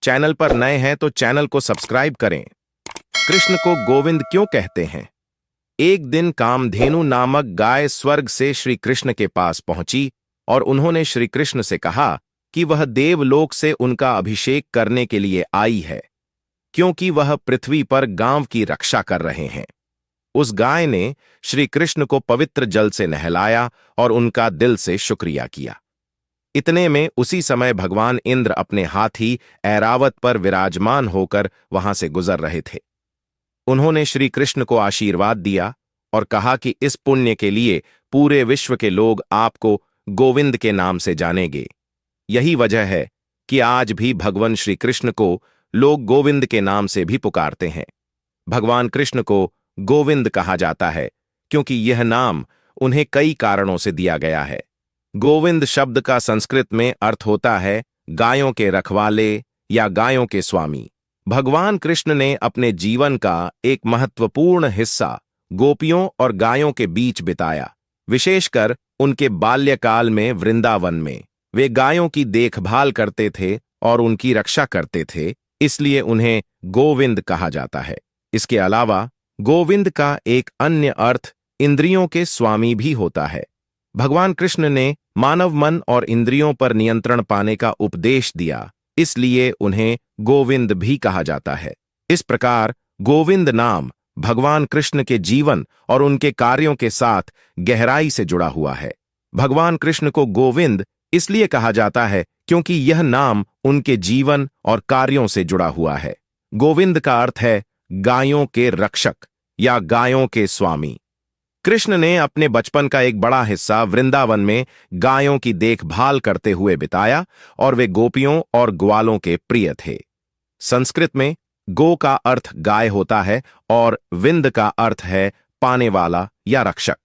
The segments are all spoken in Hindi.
चैनल पर नए हैं तो चैनल को सब्सक्राइब करें। कृष्ण को गोविंद क्यों कहते हैं? एक दिन कामधेनु नामक गाय स्वर्ग से श्री कृष्ण के पास पहुंची और उन्होंने श्री कृष्ण से कहा कि वह देवलोक से उनका अभिषेक करने के लिए आई है, क्योंकि वह पृथ्वी पर गांव की रक्षा कर रहे हैं। उस गाय ने श्री कृष्ण को पवित्र जल से नहलाया और उनका दिल से शुक्रिया किया। इतने में उसी समय भगवान इंद्र अपने हाथी ऐरावत पर विराजमान होकर वहां से गुजर रहे थे। उन्होंने श्री कृष्ण को आशीर्वाद दिया और कहा कि इस पुण्य के लिए पूरे विश्व के लोग आपको गोविंद के नाम से जानेंगे। यही वजह है कि आज भी भगवान श्री कृष्ण को लोग गोविंद के नाम से भी पुकारते हैं। भगवान कृष्ण को गोविंद कहा जाता है क्योंकि यह नाम उन्हें कई कारणों से दिया गया है। गोविंद शब्द का संस्कृत में अर्थ होता है गायों के रखवाले या गायों के स्वामी। भगवान कृष्ण ने अपने जीवन का एक महत्वपूर्ण हिस्सा गोपियों और गायों के बीच बिताया। विशेषकर उनके बाल्यकाल में वृंदावन में वे गायों की देखभाल करते थे और उनकी रक्षा करते थे, इसलिए उन्हें गोविंद कहा जाता है। इसके अलावा गोविंद का एक अन्य अर्थ इंद्रियों के स्वामी भी होता है। भगवान कृष्ण ने मानव मन और इंद्रियों पर नियंत्रण पाने का उपदेश दिया, इसलिए उन्हें गोविंद भी कहा जाता है। इस प्रकार गोविंद नाम भगवान कृष्ण के जीवन और उनके कार्यों के साथ गहराई से जुड़ा हुआ है। भगवान कृष्ण को गोविंद इसलिए कहा जाता है क्योंकि यह नाम उनके जीवन और कार्यों से जुड़ा हुआ है। गोविंद का अर्थ है गायों के रक्षक या गायों के स्वामी। कृष्ण ने अपने बचपन का एक बड़ा हिस्सा वृंदावन में गायों की देखभाल करते हुए बिताया और वे गोपियों और ग्वालों के प्रिय थे। संस्कृत में गो का अर्थ गाय होता है और विंद का अर्थ है पाने वाला या रक्षक।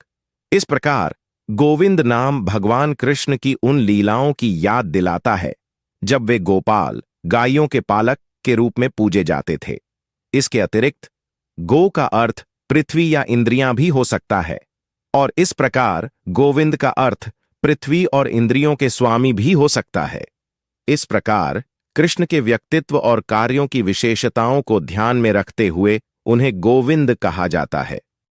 इस प्रकार गोविंद नाम भगवान कृष्ण की उन लीलाओं की याद दिलाता है जब वे गोपाल गायों के पालक के रूप में पूजे जाते थे। इसके अतिरिक्त गो का अर्थ पृथ्वी या इंद्रियां भी हो सकता है और इस प्रकार गोविंद का अर्थ पृथ्वी और इंद्रियों के स्वामी भी हो सकता है। इस प्रकार कृष्ण के व्यक्तित्व और कार्यों की विशेषताओं को ध्यान में रखते हुए उन्हें गोविंद कहा जाता है।